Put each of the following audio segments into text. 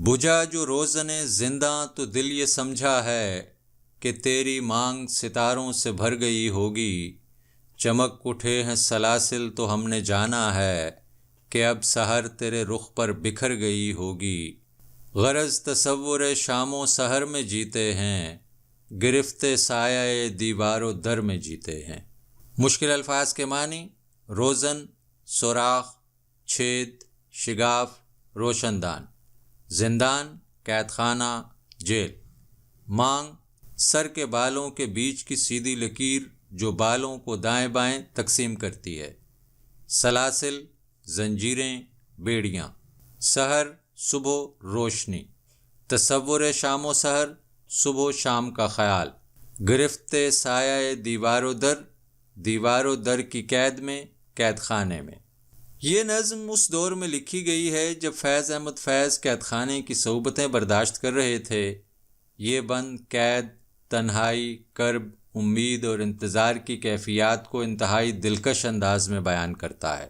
بجھا جو روزن زنداں تو دل یہ سمجھا ہے کہ تیری مانگ ستاروں سے بھر گئی ہوگی، چمک اٹھے ہیں سلاسل تو ہم نے جانا ہے کہ اب سحر تیرے رخ پر بکھر گئی ہوگی۔ غرض تصور شام و سحر میں جیتے ہیں، گرفتے سایہ دیوار و در میں جیتے ہیں۔ مشکل الفاظ کے معنی: روزن، سوراخ، چھید، شگاف، روشن دان۔ زندان، قید خانہ، جیل۔ مانگ، سر کے بالوں کے بیچ کی سیدھی لکیر جو بالوں کو دائیں بائیں تقسیم کرتی ہے۔ سلاسل، زنجیریں، بیڑیاں۔ سحر، صبح، روشنی۔ تصور شام و سحر، صبح و شام کا خیال۔ گرفتے سایہ دیوار و در، دیوار و در کی قید میں، قید خانے میں۔ یہ نظم اس دور میں لکھی گئی ہے جب فیض احمد فیض قید خانے کی صعوبتیں برداشت کر رہے تھے۔ یہ بند، قید، تنہائی، کرب، امید اور انتظار کی کیفیات کو انتہائی دلکش انداز میں بیان کرتا ہے۔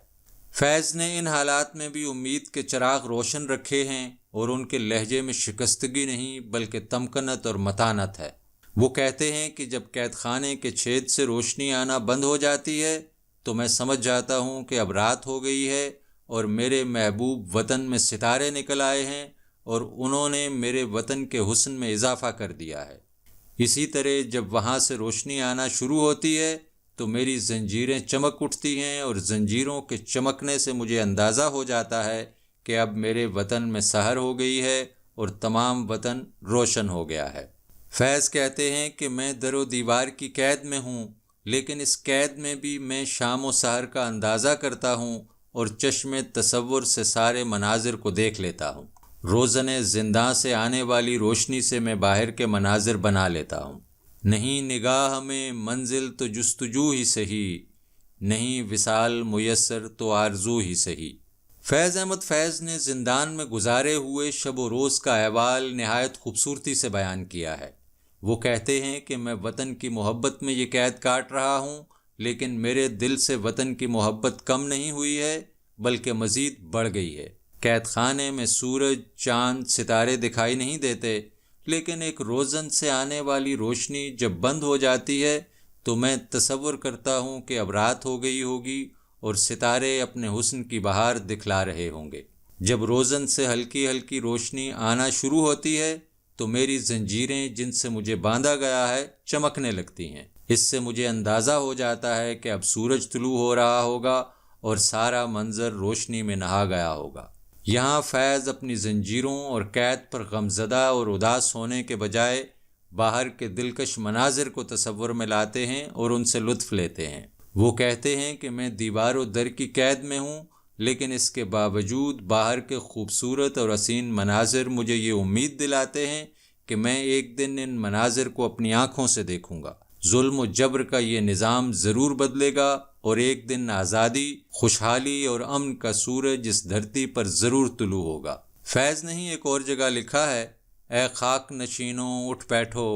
فیض نے ان حالات میں بھی امید کے چراغ روشن رکھے ہیں اور ان کے لہجے میں شکستگی نہیں بلکہ تمکنت اور متانت ہے۔ وہ کہتے ہیں کہ جب قید خانے کے چھید سے روشنی آنا بند ہو جاتی ہے تو میں سمجھ جاتا ہوں کہ اب رات ہو گئی ہے اور میرے محبوب وطن میں ستارے نکل آئے ہیں اور انہوں نے میرے وطن کے حسن میں اضافہ کر دیا ہے۔ اسی طرح جب وہاں سے روشنی آنا شروع ہوتی ہے تو میری زنجیریں چمک اٹھتی ہیں اور زنجیروں کے چمکنے سے مجھے اندازہ ہو جاتا ہے کہ اب میرے وطن میں سحر ہو گئی ہے اور تمام وطن روشن ہو گیا ہے۔ فیض کہتے ہیں کہ میں در و دیوار کی قید میں ہوں، لیکن اس قید میں بھی میں شام و سحر کا اندازہ کرتا ہوں اور چشم تصور سے سارے مناظر کو دیکھ لیتا ہوں۔ روزن زنداں سے آنے والی روشنی سے میں باہر کے مناظر بنا لیتا ہوں۔ نہیں نگاہ میں منزل تو جستجو ہی سہی، نہیں وصال میسر تو آرزو ہی سہی۔ فیض احمد فیض نے زندان میں گزارے ہوئے شب و روز کا احوال نہایت خوبصورتی سے بیان کیا ہے۔ وہ کہتے ہیں کہ میں وطن کی محبت میں یہ قید کاٹ رہا ہوں، لیکن میرے دل سے وطن کی محبت کم نہیں ہوئی ہے بلکہ مزید بڑھ گئی ہے۔ قید خانے میں سورج، چاند، ستارے دکھائی نہیں دیتے، لیکن ایک روزن سے آنے والی روشنی جب بند ہو جاتی ہے تو میں تصور کرتا ہوں کہ اب رات ہو گئی ہوگی اور ستارے اپنے حسن کی بہار دکھلا رہے ہوں گے۔ جب روزن سے ہلکی ہلکی روشنی آنا شروع ہوتی ہے تو میری زنجیریں جن سے مجھے باندھا گیا ہے چمکنے لگتی ہیں۔ اس سے مجھے اندازہ ہو جاتا ہے کہ اب سورج طلوع ہو رہا ہوگا اور سارا منظر روشنی میں نہا گیا ہوگا۔ یہاں فیض اپنی زنجیروں اور قید پر غمزدہ اور اداس ہونے کے بجائے باہر کے دلکش مناظر کو تصور میں لاتے ہیں اور ان سے لطف لیتے ہیں۔ وہ کہتے ہیں کہ میں دیوار و در کی قید میں ہوں، لیکن اس کے باوجود باہر کے خوبصورت اور حسین مناظر مجھے یہ امید دلاتے ہیں کہ میں ایک دن ان مناظر کو اپنی آنکھوں سے دیکھوں گا۔ ظلم و جبر کا یہ نظام ضرور بدلے گا اور ایک دن آزادی، خوشحالی اور امن کا سورج اس دھرتی پر ضرور طلوع ہوگا۔ فیض نے ہی ایک اور جگہ لکھا ہے: اے خاک نشینوں اٹھ بیٹھو،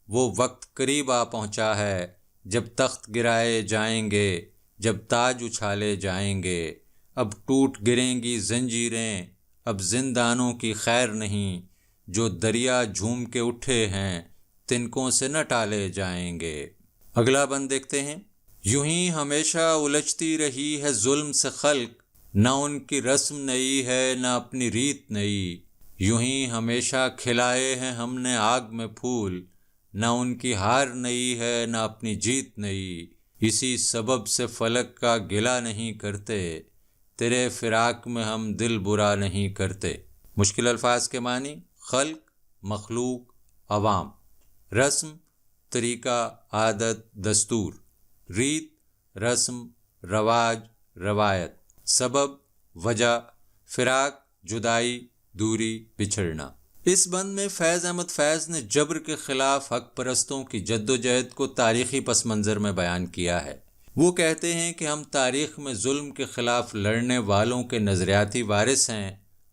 وہ وقت قریب آ پہنچا ہے جب تخت گرائے جائیں گے، جب تاج اچھالے جائیں گے، اب ٹوٹ گریں گی زنجیریں، اب زندانوں کی خیر نہیں، جو دریا جھوم کے اٹھے ہیں تنکوں سے نہ ٹالے جائیں گے۔ اگلا بند دیکھتے ہیں: یوں ہی ہمیشہ الجھتی رہی ہے ظلم سے خلق، نہ ان کی رسم نئی ہے نہ اپنی ریت نئی، یوں ہی ہمیشہ کھلائے ہیں ہم نے آگ میں پھول، نہ ان کی ہار نئی ہے نہ اپنی جیت نئی، اسی سبب سے فلک کا گلہ نہیں کرتے، تیرے فراق میں ہم دل برا نہیں کرتے۔ مشکل الفاظ کے معنی: خلق، مخلوق، عوام۔ رسم، طریقہ، عادت، دستور۔ ریت، رسم، رواج، روایت۔ سبب، وجہ۔ فراق، جدائی، دوری، بچھڑنا۔ اس بند میں فیض احمد فیض نے جبر کے خلاف حق پرستوں کی جد و جہد کو تاریخی پس منظر میں بیان کیا ہے۔ وہ کہتے ہیں کہ ہم تاریخ میں ظلم کے خلاف لڑنے والوں کے نظریاتی وارث ہیں۔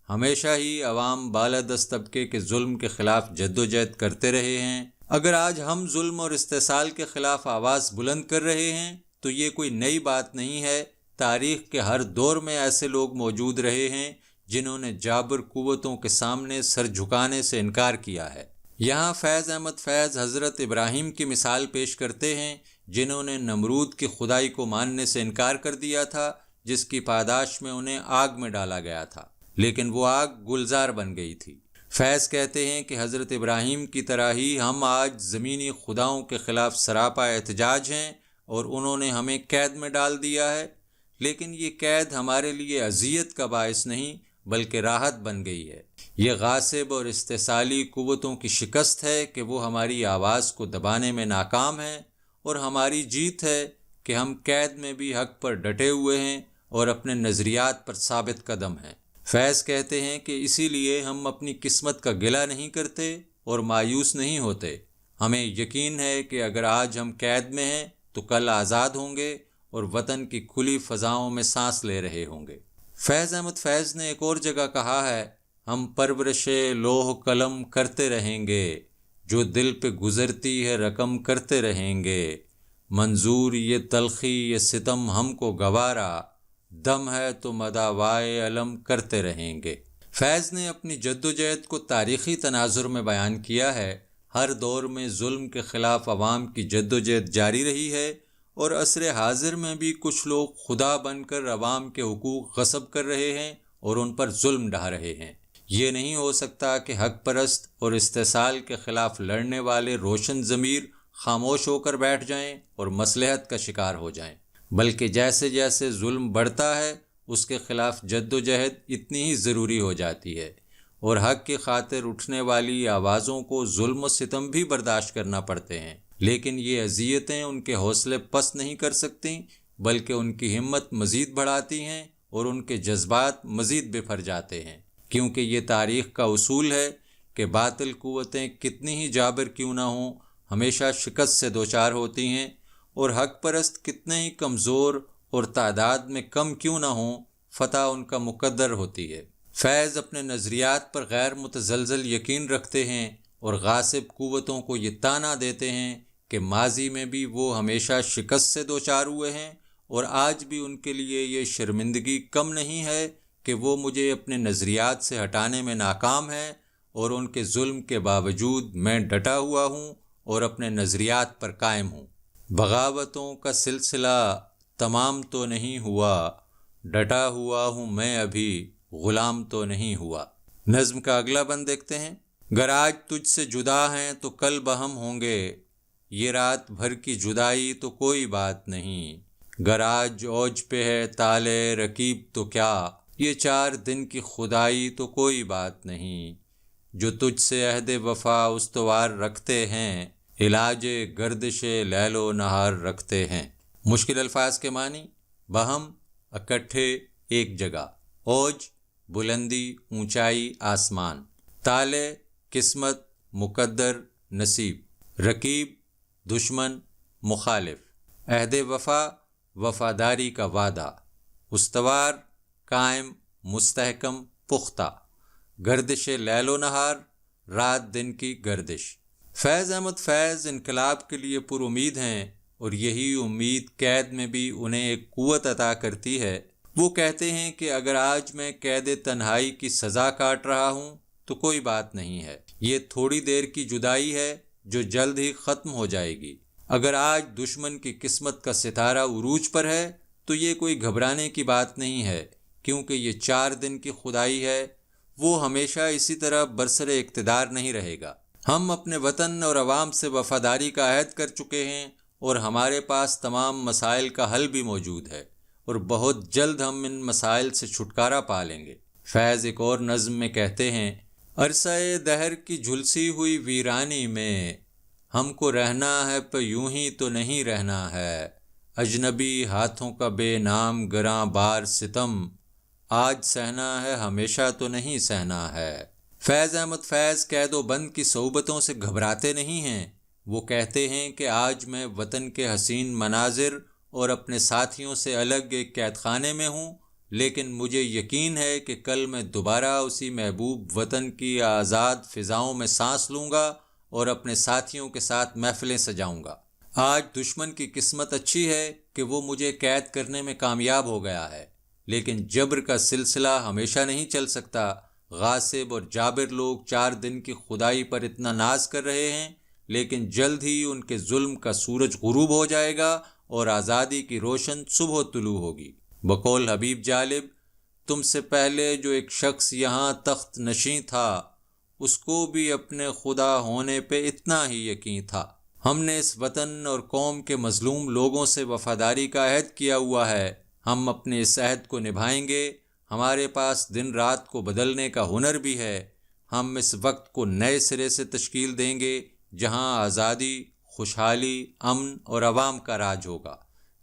ہمیشہ ہی عوام بالادست طبقے کے ظلم کے خلاف جد و جہد کرتے رہے ہیں۔ اگر آج ہم ظلم اور استحصال کے خلاف آواز بلند کر رہے ہیں تو یہ کوئی نئی بات نہیں ہے۔ تاریخ کے ہر دور میں ایسے لوگ موجود رہے ہیں جنہوں نے جابر قوتوں کے سامنے سر جھکانے سے انکار کیا ہے۔ یہاں فیض احمد فیض حضرت ابراہیم کی مثال پیش کرتے ہیں، جنہوں نے نمرود کی خدائی کو ماننے سے انکار کر دیا تھا، جس کی پاداش میں انہیں آگ میں ڈالا گیا تھا، لیکن وہ آگ گلزار بن گئی تھی۔ فیض کہتے ہیں کہ حضرت ابراہیم کی طرح ہی ہم آج زمینی خداؤں کے خلاف سراپا احتجاج ہیں، اور انہوں نے ہمیں قید میں ڈال دیا ہے، لیکن یہ قید ہمارے لیے اذیت کا باعث نہیں بلکہ راحت بن گئی ہے۔ یہ غاصب اور استحصالی قوتوں کی شکست ہے کہ وہ ہماری آواز کو دبانے میں ناکام ہیں، اور ہماری جیت ہے کہ ہم قید میں بھی حق پر ڈٹے ہوئے ہیں اور اپنے نظریات پر ثابت قدم ہیں۔ فیض کہتے ہیں کہ اسی لیے ہم اپنی قسمت کا گلہ نہیں کرتے اور مایوس نہیں ہوتے۔ ہمیں یقین ہے کہ اگر آج ہم قید میں ہیں تو کل آزاد ہوں گے اور وطن کی کھلی فضاؤں میں سانس لے رہے ہوں گے۔ فیض احمد فیض نے ایک اور جگہ کہا ہے، ہم پرورش لوح قلم کرتے رہیں گے، جو دل پہ گزرتی ہے رقم کرتے رہیں گے، منظور یہ تلخی یہ ستم ہم کو گوارا، دم ہے تو مداوائے علم کرتے رہیں گے۔ فیض نے اپنی جدوجہد کو تاریخی تناظر میں بیان کیا ہے۔ ہر دور میں ظلم کے خلاف عوام کی جدوجہد جاری رہی ہے، اور عصر حاضر میں بھی کچھ لوگ خدا بن کر عوام کے حقوق غصب کر رہے ہیں اور ان پر ظلم ڈھا رہے ہیں۔ یہ نہیں ہو سکتا کہ حق پرست اور استحصال کے خلاف لڑنے والے روشن ضمیر خاموش ہو کر بیٹھ جائیں اور مصلحت کا شکار ہو جائیں، بلکہ جیسے جیسے ظلم بڑھتا ہے اس کے خلاف جدوجہد اتنی ہی ضروری ہو جاتی ہے، اور حق کی خاطر اٹھنے والی آوازوں کو ظلم و ستم بھی برداشت کرنا پڑتے ہیں، لیکن یہ اذیتیں ان کے حوصلے پست نہیں کر سکتیں، بلکہ ان کی ہمت مزید بڑھاتی ہیں اور ان کے جذبات مزید بپھر جاتے ہیں، کیونکہ یہ تاریخ کا اصول ہے کہ باطل قوتیں کتنی ہی جابر کیوں نہ ہوں ہمیشہ شکست سے دوچار ہوتی ہیں، اور حق پرست کتنے ہی کمزور اور تعداد میں کم کیوں نہ ہوں فتح ان کا مقدر ہوتی ہے۔ فیض اپنے نظریات پر غیر متزلزل یقین رکھتے ہیں اور غاصب قوتوں کو یہ طعنہ دیتے ہیں کہ ماضی میں بھی وہ ہمیشہ شکست سے دوچار ہوئے ہیں، اور آج بھی ان کے لیے یہ شرمندگی کم نہیں ہے کہ وہ مجھے اپنے نظریات سے ہٹانے میں ناکام ہیں، اور ان کے ظلم کے باوجود میں ڈٹا ہوا ہوں اور اپنے نظریات پر قائم ہوں۔ بغاوتوں کا سلسلہ تمام تو نہیں ہوا، ڈٹا ہوا ہوں میں ابھی، غلام تو نہیں ہوا۔ نظم کا اگلا بند دیکھتے ہیں۔ گر آج تجھ سے جدا ہیں تو کل بہم ہوں گے، یہ رات بھر کی جدائی تو کوئی بات نہیں، گر آج اوج پہ ہے تالے رقیب تو کیا، یہ 4 دن کی خدائی تو کوئی بات نہیں، جو تجھ سے عہد وفا استوار رکھتے ہیں، علاج گردش لیل و نہار رکھتے ہیں۔ مشکل الفاظ کے معنی: بہم اکٹھے ایک جگہ، اوج بلندی اونچائی آسمان، تالے قسمت مقدر نصیب، رقیب دشمن مخالف، عہد وفا وفاداری کا وعدہ، استوار قائم مستحکم پختہ، گردش لیل و نہار رات دن کی گردش۔ فیض احمد فیض انقلاب کے لیے پر امید ہیں، اور یہی امید قید میں بھی انہیں ایک قوت عطا کرتی ہے۔ وہ کہتے ہیں کہ اگر آج میں قید تنہائی کی سزا کاٹ رہا ہوں تو کوئی بات نہیں ہے، یہ تھوڑی دیر کی جدائی ہے جو جلد ہی ختم ہو جائے گی۔ اگر آج دشمن کی قسمت کا ستارہ عروج پر ہے تو یہ کوئی گھبرانے کی بات نہیں ہے، کیونکہ یہ 4 دن کی خدائی ہے، وہ ہمیشہ اسی طرح برسر اقتدار نہیں رہے گا۔ ہم اپنے وطن اور عوام سے وفاداری کا عہد کر چکے ہیں، اور ہمارے پاس تمام مسائل کا حل بھی موجود ہے، اور بہت جلد ہم ان مسائل سے چھٹکارا پا لیں گے۔ فیض ایک اور نظم میں کہتے ہیں: عرصہ دہر کی جھلسی ہوئی ویرانی میں، ہم کو رہنا ہے پہ یوں ہی تو نہیں رہنا ہے، اجنبی ہاتھوں کا بے نام گراں بار ستم، آج سہنا ہے ہمیشہ تو نہیں سہنا ہے۔ فیض احمد فیض قید و بند کی صعوبتوں سے گھبراتے نہیں ہیں۔ وہ کہتے ہیں کہ آج میں وطن کے حسین مناظر اور اپنے ساتھیوں سے الگ ایک قید خانے میں ہوں، لیکن مجھے یقین ہے کہ کل میں دوبارہ اسی محبوب وطن کی آزاد فضاؤں میں سانس لوں گا اور اپنے ساتھیوں کے ساتھ محفلیں سجاؤں گا۔ آج دشمن کی قسمت اچھی ہے کہ وہ مجھے قید کرنے میں کامیاب ہو گیا ہے، لیکن جبر کا سلسلہ ہمیشہ نہیں چل سکتا۔ غاصب اور جابر لوگ 4 دن کی خدائی پر اتنا ناز کر رہے ہیں، لیکن جلد ہی ان کے ظلم کا سورج غروب ہو جائے گا اور آزادی کی روشن صبح طلوع ہوگی۔ بقول حبیب جالب، تم سے پہلے جو ایک شخص یہاں تخت نشین تھا، اس کو بھی اپنے خدا ہونے پہ اتنا ہی یقین تھا۔ ہم نے اس وطن اور قوم کے مظلوم لوگوں سے وفاداری کا عہد کیا ہوا ہے، ہم اپنے اس عہد کو نبھائیں گے۔ ہمارے پاس دن رات کو بدلنے کا ہنر بھی ہے۔ ہم اس وقت کو نئے سرے سے تشکیل دیں گے جہاں آزادی، خوشحالی، امن اور عوام کا راج ہوگا،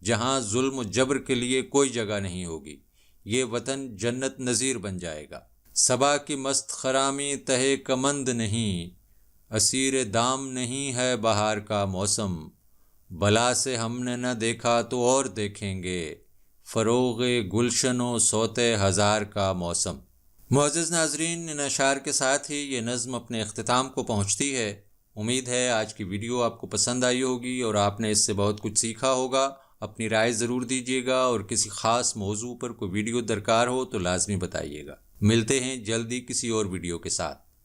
جہاں ظلم و جبر کے لیے کوئی جگہ نہیں ہوگی۔ یہ وطن جنت نظیر بن جائے گا۔ صبا کی مست خرامی تہے کمند نہیں، اسیر دام نہیں ہے بہار کا موسم۔ بلا سے ہم نے نہ دیکھا تو اور دیکھیں گے، فروغ گلشن و صوت ہزار کا موسم۔ معزز ناظرین، ان اشعار کے ساتھ ہی یہ نظم اپنے اختتام کو پہنچتی ہے۔ امید ہے آج کی ویڈیو آپ کو پسند آئی ہوگی اور آپ نے اس سے بہت کچھ سیکھا ہوگا۔ اپنی رائے ضرور دیجیے گا اور کسی خاص موضوع پر کوئی ویڈیو درکار ہو تو لازمی بتائیے گا۔ ملتے ہیں جلدی کسی اور ویڈیو کے ساتھ۔